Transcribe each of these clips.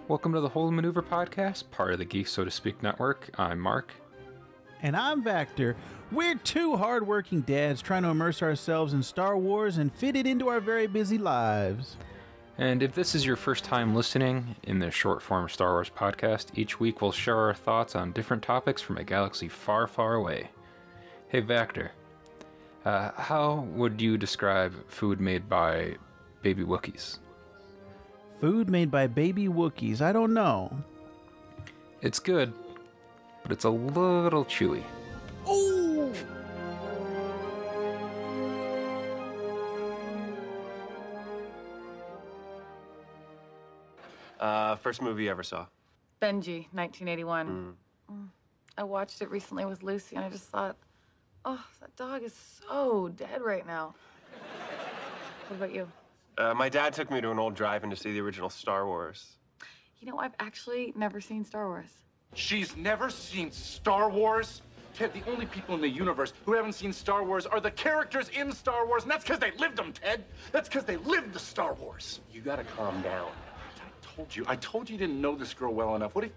Welcome to the Whole Maneuver Podcast, part of the Geek So to Speak network. I'm Mark. And I'm Vactor. We're two hardworking dads trying to immerse ourselves in Star Wars and fit it into our very busy lives. And if this is your first time listening in this short form Star Wars podcast, each week we'll share our thoughts on different topics from a galaxy far, far away. Hey Vactor, how would you describe food made by baby Wookiees? Food made by baby Wookiees, I don't know. It's good, but it's a little chewy. Ooh! First movie you ever saw? Benji, 1981. I watched it recently with Lucy, and I just thought, oh, that dog is so dead right now. What about you? My dad took me to an old drive-in to see the original Star Wars. You know, I've actually never seen Star Wars. She's never seen Star Wars? Ted, the only people in the universe who haven't seen Star Wars are the characters in Star Wars, and that's because they lived them, Ted. That's because they lived the Star Wars. You gotta calm down. I told you you didn't know this girl well enough. What if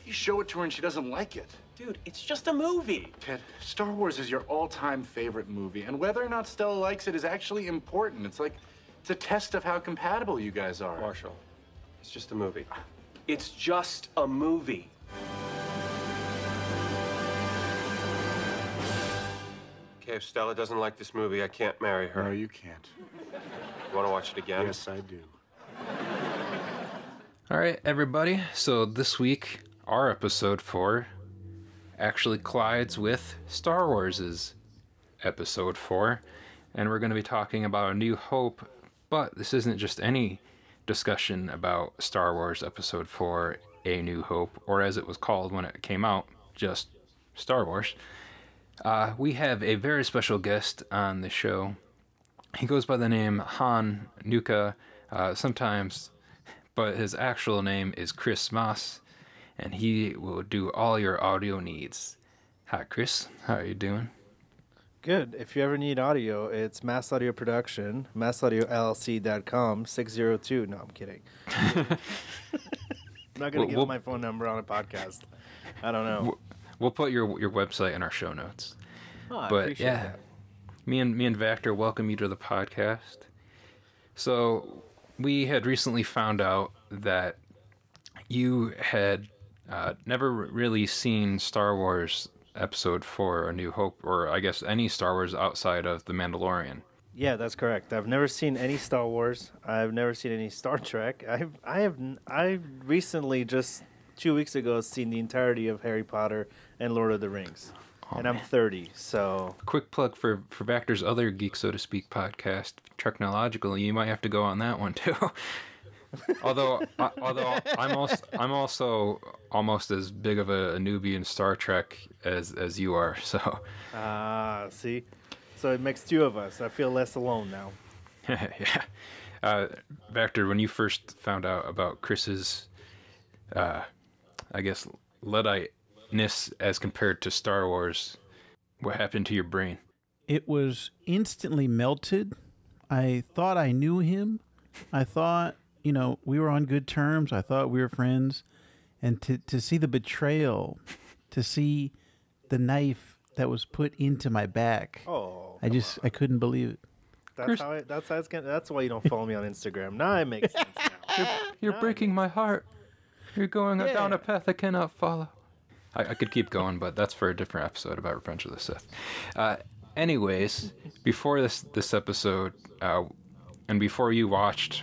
you show it to her and she doesn't like it? Dude, it's just a movie. Ted, Star Wars is your all-time favorite movie, and whether or not Stella likes it is actually important. It's a test of how compatible you guys are. Marshall, it's just a movie. It's just a movie. Okay, if Stella doesn't like this movie, I can't marry her. No, you can't. You wanna watch it again? Yes, I do. All right, everybody. So this week, our episode 4 actually collides with Star Wars' episode 4, and we're going to be talking about A New Hope. But this isn't just any discussion about Star Wars episode 4, A New Hope, or as it was called when it came out, just Star Wars. We have a very special guest on the show. He goes by the name Han Nuka, sometimes, but his actual name is Chris Moss, and he will do all your audio needs. Hi, Chris. How are you doing? Good. If you ever need audio, it's Mass Audio Production, massaudiollc.com, 602. No, I'm kidding. I'm not going to give my phone number on a podcast. I don't know. We'll put your website in our show notes. Oh, I but appreciate yeah, that. me and Vactor welcome you to the podcast. So we had recently found out that you had never really seen Star Wars Episode 4, A New Hope, or I guess any Star Wars outside of The Mandalorian. Yeah, that's correct. I've never seen any Star Wars. I've never seen any Star Trek. I recently, just 2 weeks ago, seen the entirety of Harry Potter and Lord of the Rings. Oh, and I'm 30, so... Quick plug for Vactor's other Geek So to Speak podcast, Technological. You might have to go on that one too. although I'm also almost as big of a newbie in Star Trek as you are. So. See, so it makes two of us. I feel less alone now. Yeah. Vactor, when you first found out about Chris's, I guess Luddite-ness as compared to Star Wars, what happened to your brain? It was instantly melted. I thought I knew him. I thought, we were on good terms. I thought we were friends. And to see the betrayal, to see the knife that was put into my back, I couldn't believe it. That's why you don't follow me on Instagram. Now it makes sense. You're breaking my heart. You're going down a path I cannot follow. I could keep going, but that's for a different episode about Revenge of the Sith. Anyways, before this episode, and before you watched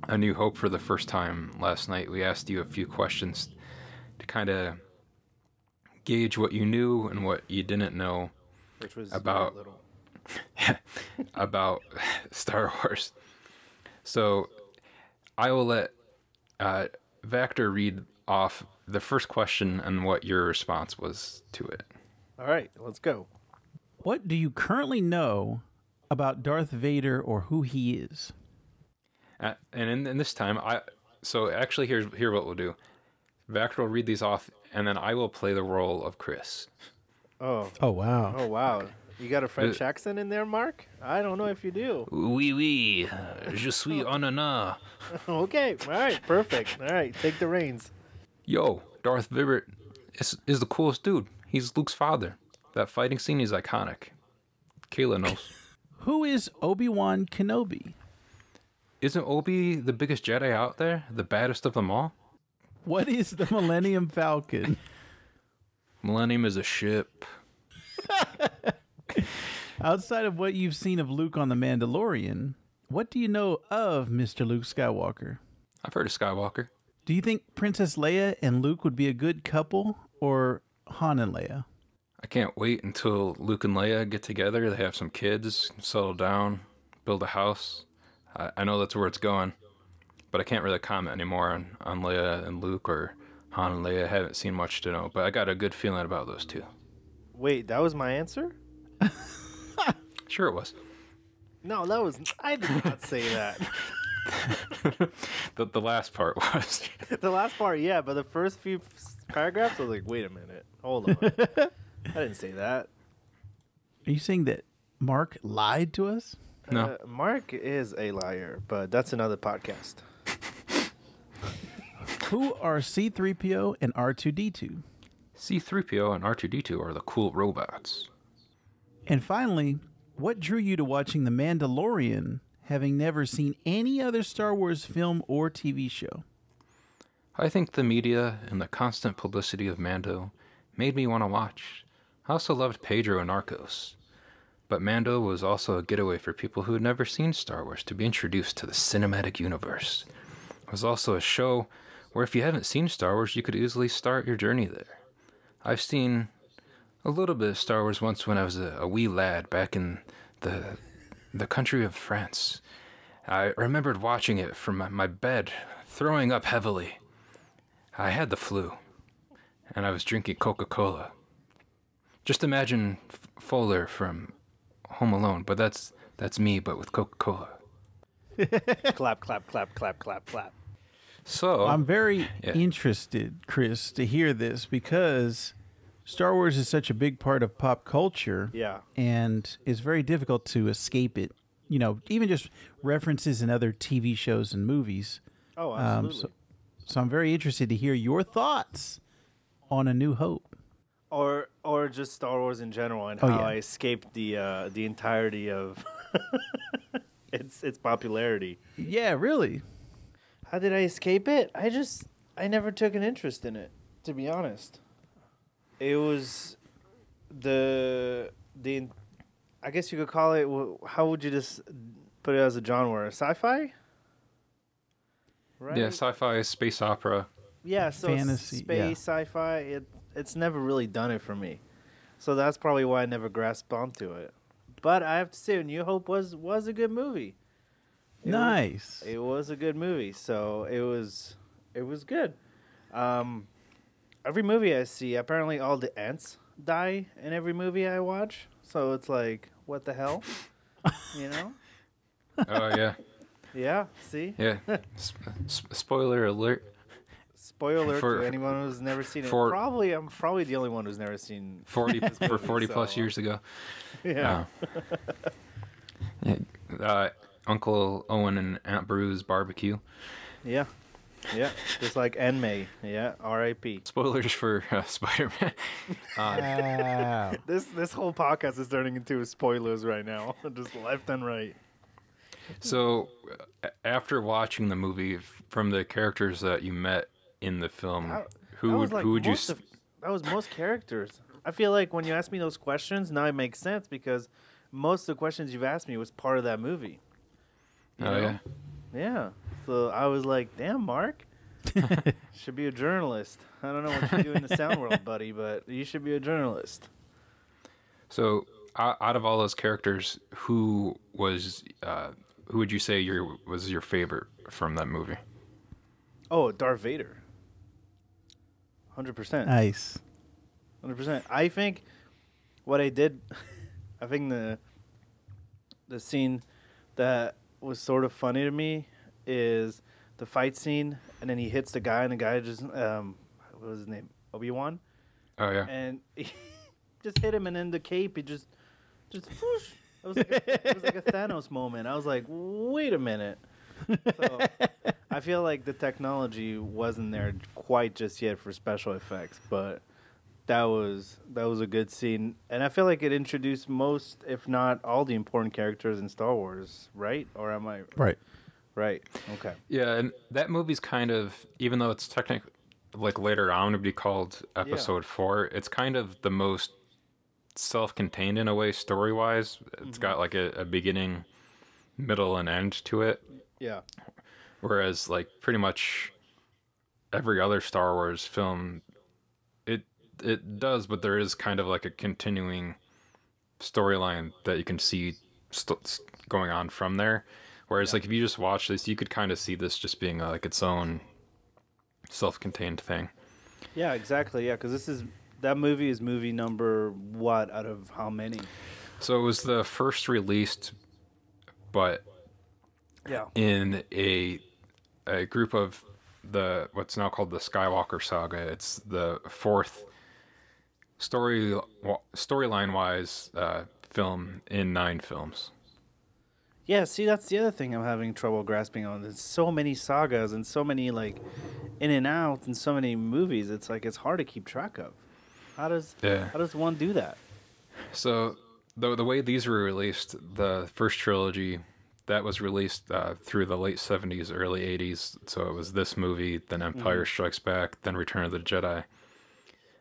A New Hope for the first time last night, we asked you a few questions to kind of gauge what you knew and what you didn't know, which was about very little. about Star Wars. So I will let Vactor read off the first question and what your response was to it. All right, let's go. What do you currently know about Darth Vader or who he is? And in this time, actually here's what we'll do. Vactor will read these off, and then I will play the role of Chris. Oh wow! Oh wow! You got a French accent in there, Mark? I don't know if you do. Oui, oui. Je suis ananas. Okay, all right, perfect. All right, take the reins. Yo, Darth Vader is the coolest dude. He's Luke's father. That fighting scene is iconic. Kayla knows. Who is Obi-Wan Kenobi? Isn't Obi the biggest Jedi out there? The baddest of them all? What is the Millennium Falcon? Millennium is a ship. Outside of what you've seen of Luke on The Mandalorian, what do you know of Mr. Luke Skywalker? I've heard of Skywalker. Do you think Princess Leia and Luke would be a good couple, or Han and Leia? I can't wait until Luke and Leia get together. They have some kids, settle down, build a house. I know that's where it's going, but I can't really comment anymore on Leia and Luke or Han and Leia. I haven't seen much to know, but I got a good feeling about those two. Wait, that was my answer? Sure it was. No, that was... I did not say that. The last part was. The last part, yeah, but the first few paragraphs, I was like, wait a minute. Hold on. I didn't say that. Are you saying that Mark lied to us? No. Mark is a liar, but that's another podcast. Who are C-3PO and R2-D2? C-3PO and R2-D2 are the cool robots. And finally, what drew you to watching The Mandalorian, having never seen any other Star Wars film or TV show? I think the media and the constant publicity of Mando made me want to watch. I also loved Pedro and Narcos. But Mando was also a getaway for people who had never seen Star Wars to be introduced to the cinematic universe. It was also a show where if you haven't seen Star Wars, you could easily start your journey there. I've seen a little bit of Star Wars once when I was a wee lad back in the country of France. I remembered watching it from my bed, throwing up heavily. I had the flu, and I was drinking Coca-Cola. Just imagine Fuller from Home Alone, but that's me, but with Coca-Cola. Clap, clap, clap, clap, clap, clap. So I'm very interested, Chris, to hear this because Star Wars is such a big part of pop culture. Yeah. And it's very difficult to escape it. You know, even just references in other TV shows and movies. Oh, absolutely. So I'm very interested to hear your thoughts on A New Hope. Or just Star Wars in general and how I escaped the entirety of its popularity. Yeah, really. How did I escape it? I never took an interest in it, to be honest. It was the I guess you could call it, how would you just put it as a genre? Sci-fi? Right? yeah, sci-fi, space opera. Yeah, so Fantasy, space, sci-fi, it's never really done it for me. So that's probably why I never grasped onto it. But I have to say, New Hope was a good movie. Nice. It was a good movie, so it was good. Every movie I see, apparently all the ants die in every movie I watch. So it's like, what the hell? You know? Oh, yeah. Yeah, see? Yeah. Spoiler alert. Spoiler alert For- to anyone who's never seen it. for- I'm probably the only one who's never seen 40 movie, plus so- years ago. Yeah. Uncle Owen and Aunt Beru's barbecue. Yeah. Yeah. Just like Enmei. Yeah. R.I.P. Spoilers for Spider-Man. Wow. This whole podcast is turning into spoilers right now. Just left and right. So, after watching the movie, from the characters that you met in the film, That who was like would you? that was most characters. I feel like when you ask me those questions, now it makes sense because most of the questions you've asked me was part of that movie. You Oh know? yeah. Yeah. So I was like, damn, Mark. Should be a journalist. I don't know what you do in the sound world, buddy, but you should be a journalist. So, out of all those characters, who would you say was your favorite from that movie? Oh, Darth Vader. 100%. Nice. 100%. I think what I did, I think the scene that was sort of funny to me is the fight scene, and then he hits the guy, and the guy just, what was his name? Obi-Wan? Oh yeah. And he just hit him, and then the cape, he just Just whoosh. It was like a Thanos moment. I was like, wait a minute. So I feel like the technology wasn't there quite just yet for special effects, but that was a good scene, and I feel like it introduced most, if not all, the important characters in Star Wars, right? Or am I Right? right? Okay. Yeah, and that movie's kind of, even though it's technically like later on would be called Episode 4, it's kind of the most self-contained in a way story-wise. It's got like a beginning, middle, and end to it. Yeah. Whereas like pretty much every other Star Wars film, it does, but there is kind of like a continuing storyline that you can see going on from there. Whereas like if you just watch this, you could kind of see this just being like its own self-contained thing. Yeah, exactly. Yeah, because that movie is movie number what out of how many? So it was the first released, but Yeah. in a group of what's now called the Skywalker Saga. It's the fourth storyline wise film in 9 films. Yeah, see, that's the other thing I'm having trouble grasping on. There's so many sagas and so many like in and out and so many movies. It's like it's hard to keep track of. How does one do that? So the way these were released, the first trilogy that was released through the late 70s, early 80s. So it was this movie, then Empire Strikes Back, then Return of the Jedi.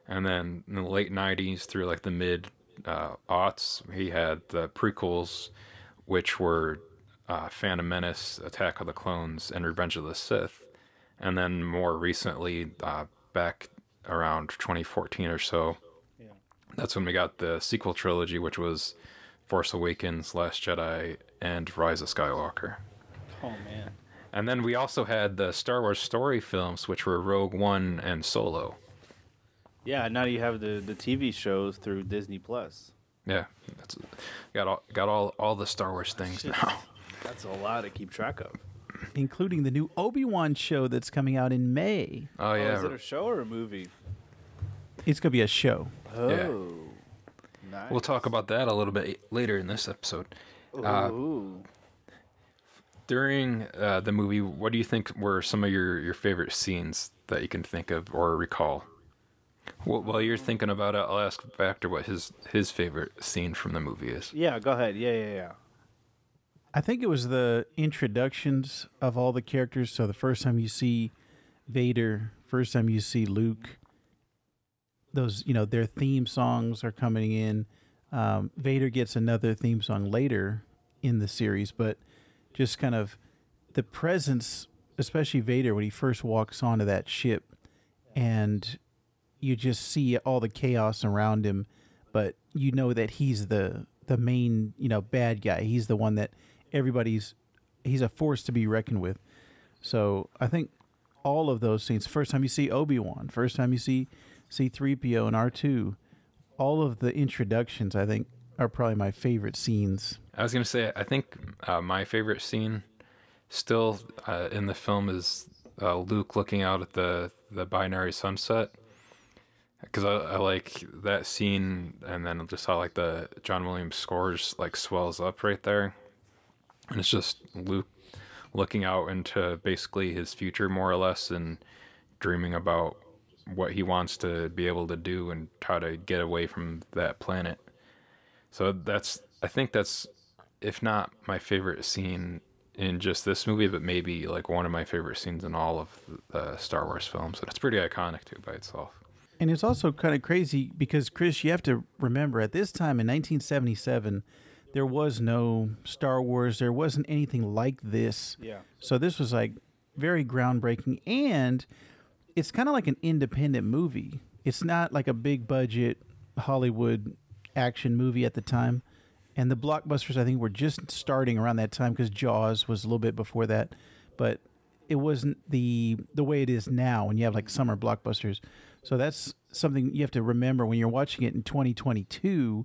And then in the late 90s through like the mid aughts, he had the prequels, which were Phantom Menace, Attack of the Clones, and Revenge of the Sith. And then more recently, back around 2014 or so, that's when we got the sequel trilogy, which was Force Awakens, Last Jedi, and Rise of Skywalker. Oh, man. And then we also had the Star Wars story films, which were Rogue One and Solo. Yeah, now you have the TV shows through Disney Plus. Yeah, that's got all the Star Wars things now. That's a lot to keep track of. Including the new Obi-Wan show that's coming out in May. Oh yeah, is it a show or a movie? It's going to be a show. Oh, yeah. Nice. We'll talk about that a little bit later in this episode. Ooh. During the movie, what do you think were some of your favorite scenes that you can think of or recall? Well, while you're thinking about it, I'll ask Factor what his favorite scene from the movie is. Yeah, go ahead. Yeah. I think it was the introductions of all the characters. So the first time you see Vader, first time you see Luke, those, their theme songs are coming in. Vader gets another theme song later in the series, but just kind of the presence, especially Vader when he first walks onto that ship, and you just see all the chaos around him, but you know that he's the main, bad guy. He's the one that he's a force to be reckoned with. So I think all of those scenes, first time you see Obi-Wan, first time you see C-3PO and R2, all of the introductions, I think, are probably my favorite scenes. I was going to say, I think my favorite scene still in the film is Luke looking out at the binary sunset. Because I like that scene, and then just how like the John Williams scores like swells up right there. And it's just Luke looking out into basically his future more or less and dreaming about what he wants to be able to do and how to get away from that planet. So I think that's, if not my favorite scene in just this movie, but maybe like one of my favorite scenes in all of the Star Wars films. And it's pretty iconic too by itself. And it's also kind of crazy because, Chris, you have to remember at this time in 1977, there was no Star Wars. There wasn't anything like this. Yeah. So this was like very groundbreaking, and it's kind of like an independent movie. It's not like a big budget Hollywood action movie at the time. And the blockbusters, I think, were just starting around that time because Jaws was a little bit before that. But it wasn't the way it is now when you have like summer blockbusters. So that's something you have to remember when you're watching it in 2022.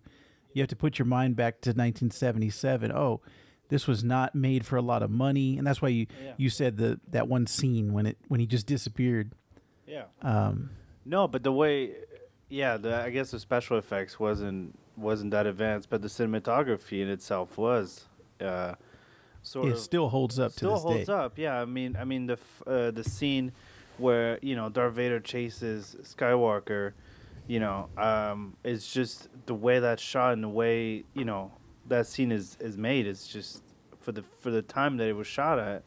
You have to put your mind back to 1977. Oh, this was not made for a lot of money, and that's why you said that one scene when he just disappeared. Yeah. No, but the way Yeah, I guess the special effects wasn't that advanced, but the cinematography in itself was sort It of still holds up to still this holds day. up. Yeah, I mean the scene where Darth Vader chases Skywalker, it's just the way that's shot and the way that scene is made. It's just for the time that it was shot at,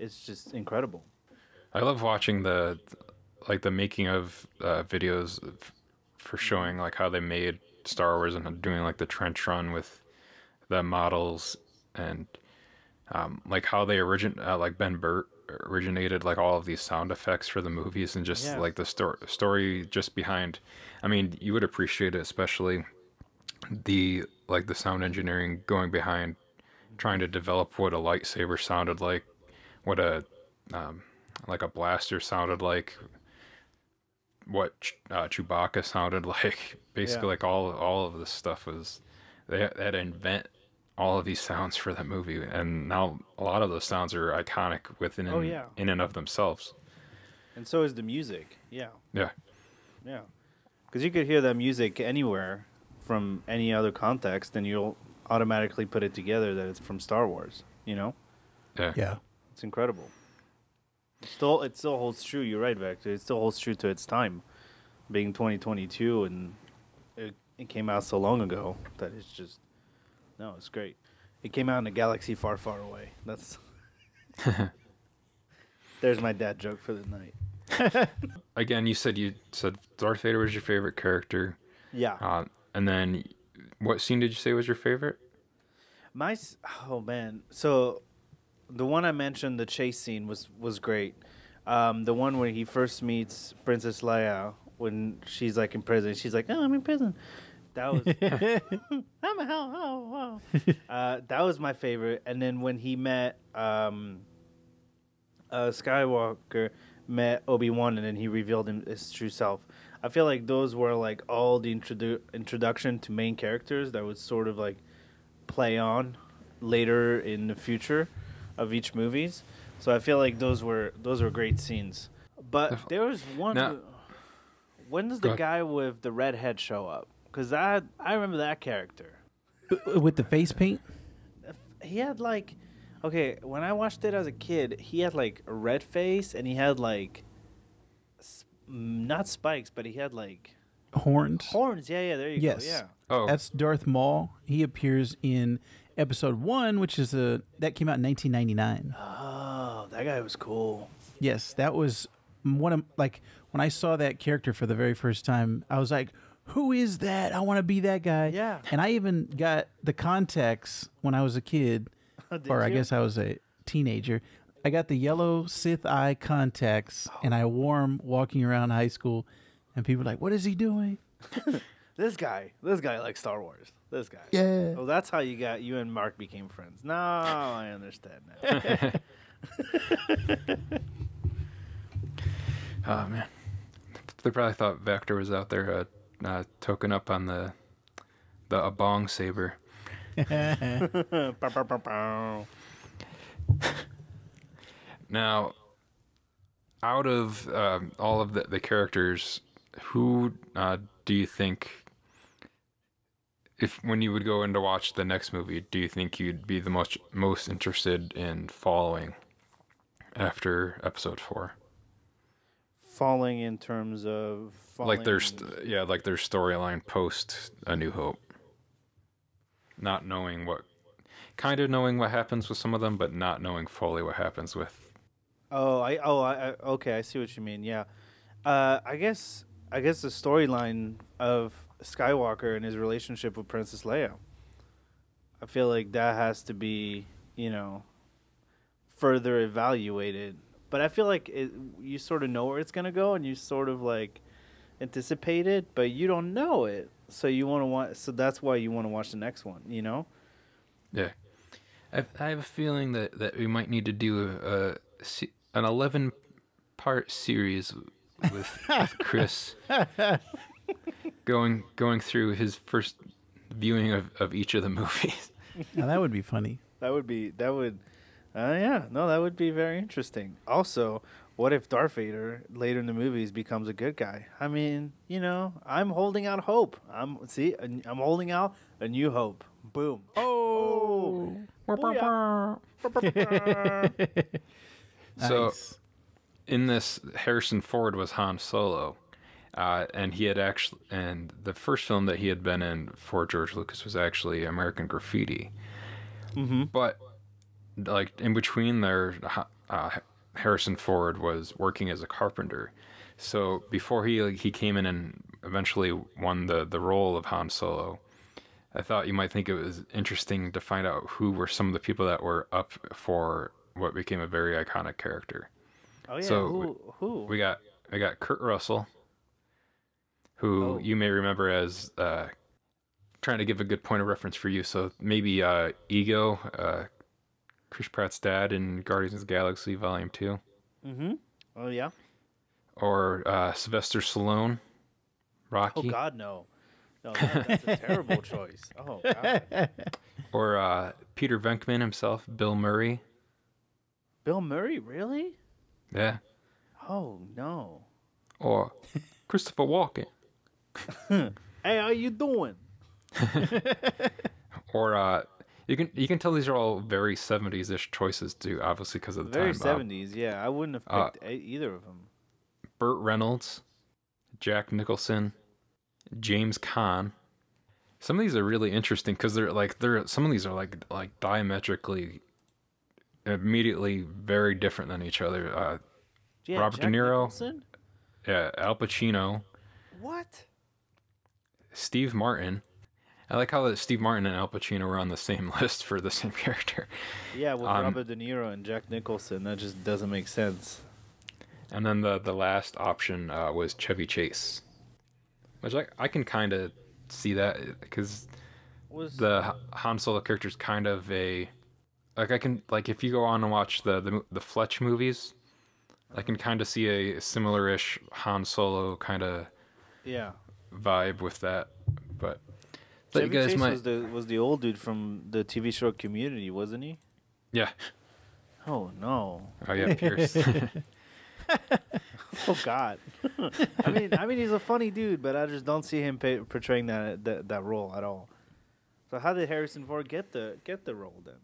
it's just incredible. I love watching the making of videos for showing like how they made Star Wars and doing like the trench run with the models and like how they like Ben Burtt originated like all of these sound effects for the movies and just like the story just behind. I mean, you would appreciate it, especially the sound engineering going behind trying to develop what a lightsaber sounded like, what a like a blaster sounded like, what Chewbacca sounded like. Basically, like all of this stuff was they had to invent all of these sounds for that movie, and now a lot of those sounds are iconic within in and of themselves. And so is the music. Yeah, Yeah, because you could hear that music anywhere from any other context, and you'll automatically put it together that it's from Star Wars. yeah. Yeah. It's incredible. It still holds true. You're right, Vector. It still holds true to its time, being 2022, and it came out so long ago that it's just it's great. It came out in a galaxy far, far away. That's there's my dad joke for the night. Again, you said Darth Vader was your favorite character. Yeah. And then what scene did you say was your favorite? Oh man. So the one I mentioned, the chase scene was great. The one where he first meets Princess Leia when she's like in prison. She's like, "Oh, I'm in prison." That was I'm a hell. Oh, wow. That was my favorite. And then when he met Skywalker met Obi-Wan and then he revealed his true self. I feel like those were like all the introduction to main characters that would sort of like play on later in the future of each movies. So I feel like those were great scenes. But there was one. Now, when does the guy with the red head show up? Because I remember that character. With the face paint? He had like, okay, when I watched it as a kid, he had like a red face and he had like, not spikes, but he had like Horns. horns. Yeah, there you Yes. go. Yeah. Oh, That's Darth Maul. He appears in episode 1, which is that came out in 1999. Oh, that guy was cool. Yes, that was one of like when I saw that character for the very first time, I was like, who is that? I want to be that guy. Yeah. And I even got the contacts when I was a kid, or I you? guess I was a teenager. I got the yellow Sith eye contacts, and I wore them walking around high school, and people were like, what is he doing? This guy likes Star Wars. This guy. Yeah. Oh, that's how you and Mark became friends. No, I understand now. oh man, they probably thought Vector was out there token up on the Abong saber. Bow, bow, bow, bow. Now, out of all of the characters, who do you think, if when you would go in to watch the next movie, do you think you'd be the most interested in following after episode 4? Falling in terms of Like their storyline post A New Hope. Not knowing kind of knowing what happens with some of them, but not knowing fully what happens with. Okay, I see what you mean. Yeah, I guess the storyline of Skywalker and his relationship with Princess Leia. I feel like that has to be, further evaluated. But I feel like you sort of know where it's gonna go, and you sort of like anticipate it, but you don't know it. So so that's why you want to watch the next one. Yeah, I have a feeling that we might need to do an 11-part series with Chris going through his first viewing of each of the movies. Now, that would be funny. That would be very interesting. Also, What if Darth Vader later in the movies becomes a good guy? I mean, I'm holding out hope. I'm holding out a new hope. Boom. Oh. So, Nice. in this, Harrison Ford was Han Solo, and the first film that he had been in for George Lucas was actually American Graffiti. Mm-hmm. But like in between there, Harrison Ford was working as a carpenter. So before he came in and eventually won the role of Han Solo, I thought you might think it was interesting to find out who were some of the people that were up for what became a very iconic character. Oh yeah. So who? We got Kurt Russell, who you may remember as trying to give a good point of reference for you. So maybe Ego, Chris Pratt's dad in Guardians of the Galaxy Volume 2. Mm-hmm. Oh yeah. Or Sylvester Stallone, Rocky. Oh God, no. No, that's a terrible choice. Oh God. Or Peter Venkman himself, Bill Murray. Bill Murray, really? Yeah. Oh no. Or Christopher Walken. Hey, how you doing? Or you can tell these are all very 70s-ish choices too, obviously because of the Very time. 70s, yeah. I wouldn't have picked either of them. Burt Reynolds, Jack Nicholson, James Caan. Some of these are really interesting because some of these are like diametrically, immediately very different than each other. Yeah, Robert Jack De Niro. Nicholson? Yeah, Al Pacino, What? Steve Martin. I like how Steve Martin and Al Pacino were on the same list for the same character. Yeah, with Robert De Niro and Jack Nicholson, that just doesn't make sense. And then the last option was Chevy Chase, which I can kind of see that because the Han Solo character is kind of if you go on and watch the Fletch movies, I can kind of see a similar-ish Han Solo kind of vibe with that. But Chevy you guys Chase was the old dude from the TV show Community, wasn't he? Yeah. Oh no. Oh yeah, Pierce. Oh God. I mean, he's a funny dude, but I just don't see him portraying that role at all. So how did Harrison Ford get the role then?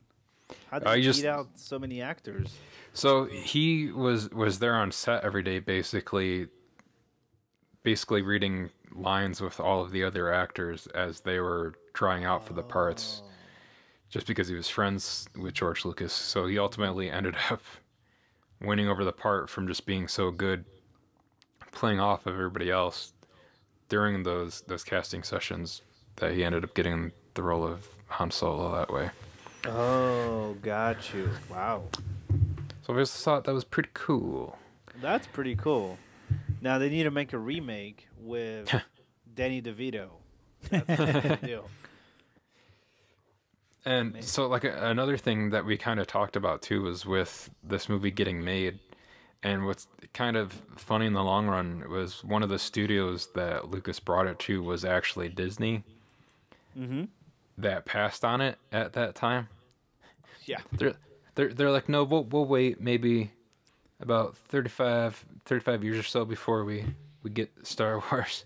How did he beat out so many actors? So he was there on set every day, basically reading lines with all of the other actors as they were trying out for the parts, just because he was friends with George Lucas. So he ultimately ended up winning over the part from just being so good playing off of everybody else during those casting sessions that he ended up getting the role of Han Solo that way. Oh, got you. Wow. So I just thought that was pretty cool. That's pretty cool. Now they need to make a remake with Danny DeVito. That's a big deal. And so, like, another thing that we kind of talked about too was with this movie getting made, and what's kind of funny in the long run was one of the studios that Lucas brought it to was actually Disney. Mm-hmm. That passed on it at that time. Yeah. They're like, no, we'll wait maybe about 35 years or so before we get Star Wars.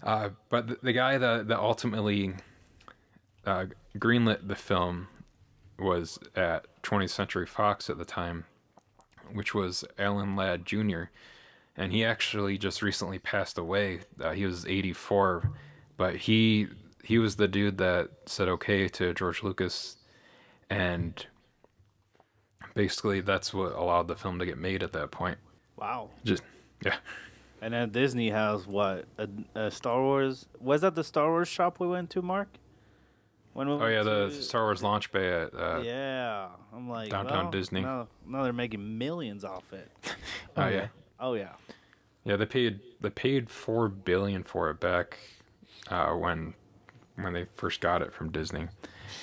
But the guy that ultimately greenlit the film was at 20th Century Fox at the time, which was Alan Ladd Jr. And he actually just recently passed away. He was 84, but he was the dude that said okay to George Lucas, and basically that's what allowed the film to get made at that point. Wow. Yeah. And then Disney has what? A Star Wars? Was that the Star Wars shop we went to, Mark? When we went the Star Wars launch bay at yeah. I'm like, Downtown Disney. Now they're making millions off it. Oh yeah. Oh yeah. Yeah, they paid $4 billion for it back when they first got it from Disney.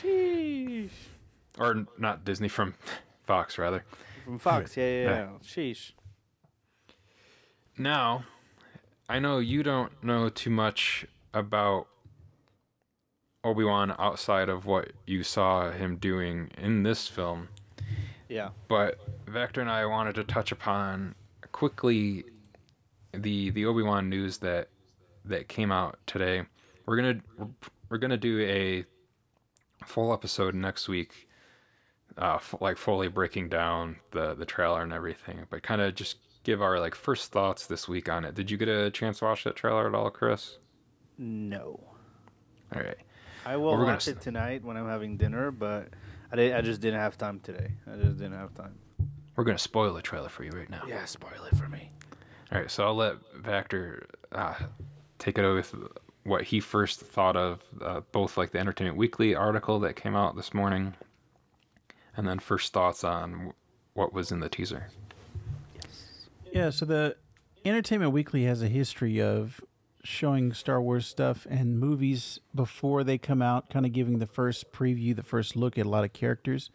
Sheesh. Or not Disney, from Fox rather. From Fox, yeah. Sheesh. Now, I know you don't know too much about Obi-Wan outside of what you saw him doing in this film. Yeah. But Vector and I wanted to touch upon quickly the Obi-Wan news that came out today. We're gonna do a full episode next week, like fully breaking down the trailer and everything, but kind of just give our like first thoughts this week on it. Did you get a chance to watch that trailer at all, Chris? No. All right. I will watch it tonight when I'm having dinner, but I just didn't have time today. I just didn't have time. We're gonna spoil the trailer for you right now. Yeah, spoil it for me. All right, so I'll let Vector take it over with what he first thought of both like the Entertainment Weekly article that came out this morning, and then first thoughts on what was in the teaser. Yeah, so the Entertainment Weekly has a history of showing Star Wars stuff and movies before they come out, kind of giving the first preview, the first look at a lot of characters.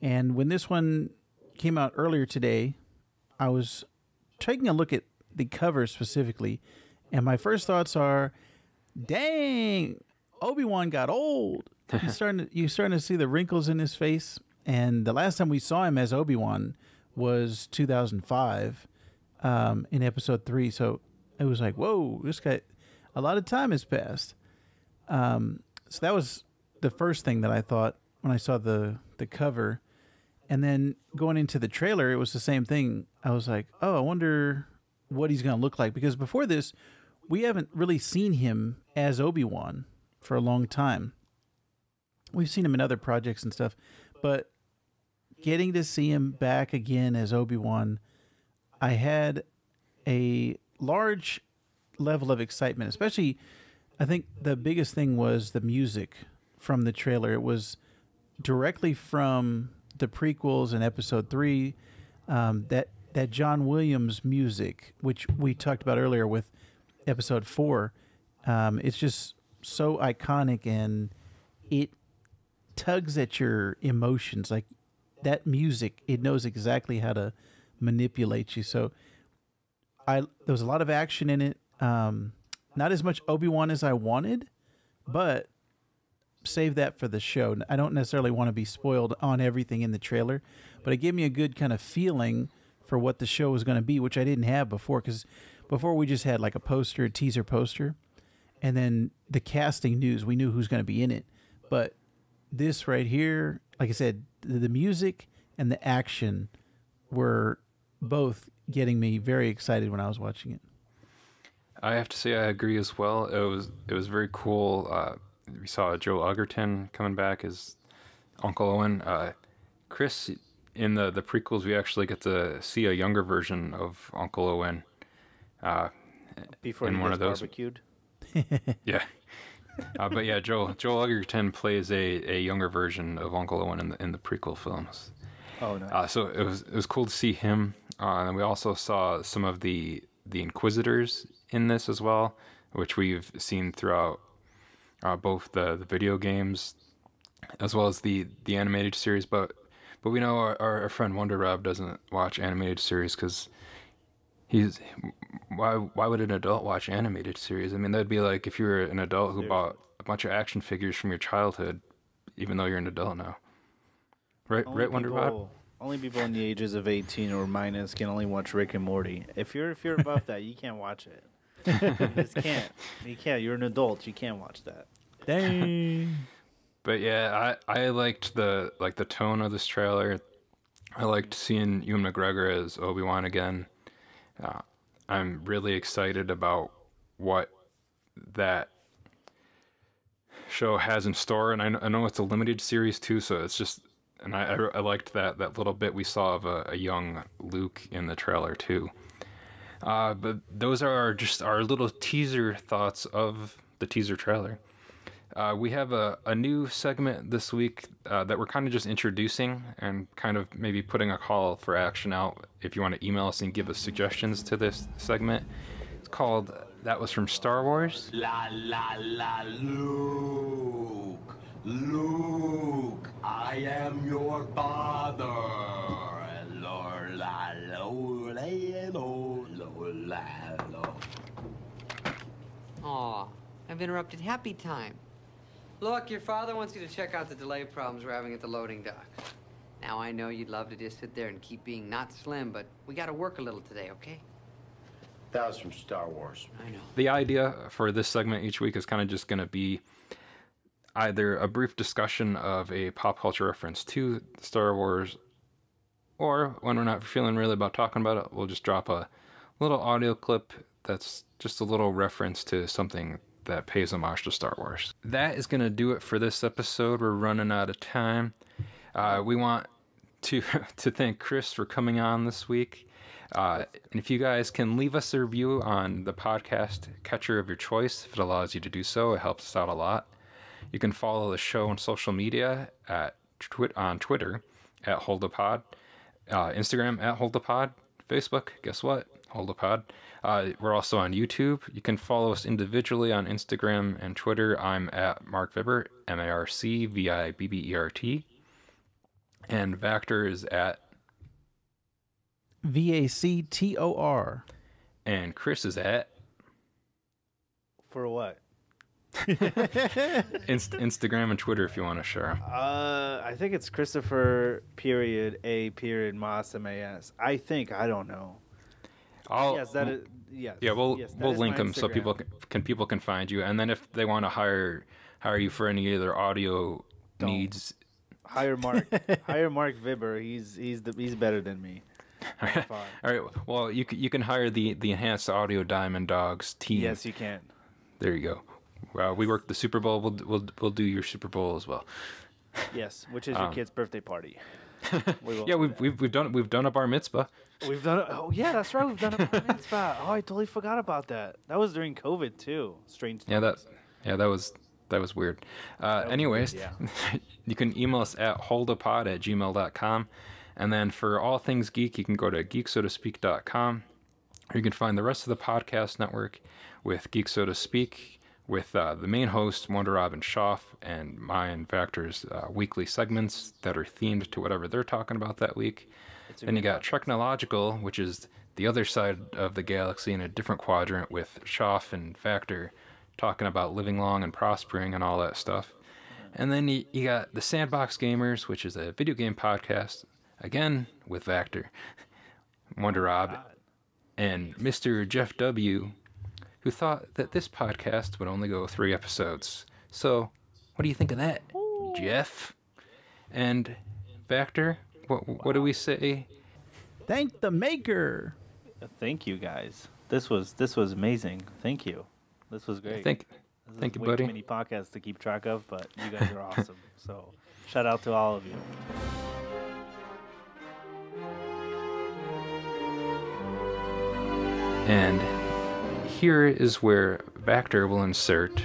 And when this one came out earlier today, I was taking a look at the cover specifically, and my first thoughts are, dang, Obi-Wan got old. You're starting to see the wrinkles in his face. And the last time we saw him as Obi-Wan was 2005 in episode 3. So it was like, whoa, this guy, a lot of time has passed. So that was the first thing that I thought when I saw the cover. And then going into the trailer, it was the same thing. I was like, oh, I wonder what he's going to look like. Because before this, we haven't really seen him as Obi-Wan for a long time. We've seen him in other projects and stuff. But getting to see him back again as Obi-Wan, I had a large level of excitement. Especially, I think the biggest thing was the music from the trailer. It was directly from the prequels in episode 3, that John Williams music, which we talked about earlier with episode 4. It's just so iconic, and it tugs at your emotions. Like that music, it knows exactly how to manipulate you. So there was a lot of action in it. Not as much Obi-Wan as I wanted, but save that for the show. I don't necessarily want to be spoiled on everything in the trailer, but it gave me a good kind of feeling for what the show was going to be, which I didn't have before, because before we just had like a teaser poster, and then the casting news. We knew who's going to be in it. But this right here, like I said, the music and the action were both getting me very excited when I was watching it. I have to say I agree as well. It was very cool. We saw Joe Egerton coming back as Uncle Owen. Chris, in the prequels, we actually get to see a younger version of Uncle Owen. Before in he one gets of those. barbecued. Yeah. But yeah, Joe Egerton plays a younger version of Uncle Owen in the prequel films. Oh, nice. So it was cool to see him. And we also saw some of the Inquisitors in this as well, which we've seen throughout both the video games as well as the animated series. But we know our friend Wonder Rob doesn't watch animated series because why would an adult watch animated series? I mean, that'd be like if you were an adult who bought a bunch of action figures from your childhood, even though you're an adult now. Right, Wonder Rob? Only people in the ages of 18 or minus can only watch Rick and Morty. If you're above that, you can't watch it. You just can't. You can't. You're an adult. You can't watch that. Dang. But yeah, I liked the tone of this trailer. I liked seeing Ewan McGregor as Obi-Wan again. I'm really excited about what that show has in store, and I know it's a limited series too, so it's just, and I liked that little bit we saw of a young Luke in the trailer too. But those are just our little teaser thoughts of the teaser trailer. We have a new segment this week that we're kind of just introducing and kind of maybe putting a call for action out if you want to email us and give us suggestions to this segment. It's called That Was From Star Wars. La la la, Luke, I am your father. Aw, I've interrupted happy time. Look, your father wants you to check out the delay problems we're having at the loading dock. Now, I know you'd love to just sit there and keep being not slim, but we gotta work a little today, okay? That was from Star Wars. I know. The idea for this segment each week is kind of just going to be either a brief discussion of a pop culture reference to Star Wars, or when we're not feeling really about talking about it, we'll just drop a little audio clip that's just a little reference to something that pays homage to Star Wars. That is going to do it for this episode. We're running out of time. We want to thank Chris for coming on this week. And if you guys can leave us a review on the podcast catcher of your choice, if it allows you to do so, it helps us out a lot. You can follow the show on social media on Twitter at HoldAPod, Instagram at HoldAPod, Facebook, guess what? HoldAPod. We're also on YouTube. You can follow us individually on Instagram and Twitter. I'm at Mark Vibbert, MarcVibbert. And Vactor is at VACTOR. And Chris is at For what? Instagram and Twitter if you want to share. I think it's Christopher _A_ Moss MAS. I don't know. Yes, that is. Yes. Yeah, we'll link them so Instagram. people can find you, and then if they want to hire you for any other audio needs, hire Mark Vibber. He's better than me. All right. Well, you can hire the Enhanced Audio Diamond Dogs team. Yes, you can. There you go. Well, we work the Super Bowl. We'll do your Super Bowl as well. Yes, which is your kid's birthday party. Yeah, we've done a bar mitzvah. We've done it. Oh yeah, that's right. We've done a bar mitzvah. Oh, I totally forgot about that. That was during COVID too. Strange. Yeah, that was weird. Anyways, weird, you can email us at holdapod@gmail.com. And then for all things geek, you can go to geeksodaspeak.com. Or you can find the rest of the podcast network with Geek So to Speak, with the main host, Wonder Robin Schaff, and mine, Vactor's weekly segments that are themed to whatever they're talking about that week. Then you got Technological, which is the other side of the galaxy in a different quadrant with Schaff and Vactor talking about living long and prospering and all that stuff. And then you got the Sandbox Gamers, which is a video game podcast, again with Vactor, Wonder Rob, and Mr. Jeff W., who thought that this podcast would only go 3 episodes. So, what do you think of that, Jeff? And Vactor, what do we say? Thank the maker. Thank you guys. This was amazing. Thank you. This was great. Thank you, way buddy. Too many podcasts to keep track of, but you guys are awesome. So, shout out to all of you. And here is where Vactor will insert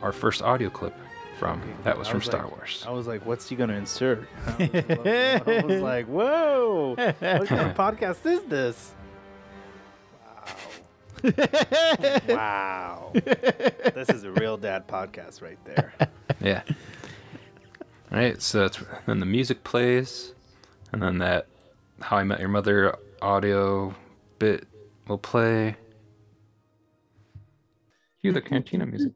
our first audio clip from that was from Star Wars. I was like, what's he going to insert? I was like, whoa, what kind of podcast is this? Wow. This is a real dad podcast right there. Yeah. All right, so then the music plays, and then that How I Met Your Mother audio bit will play. Cue the Cantina music.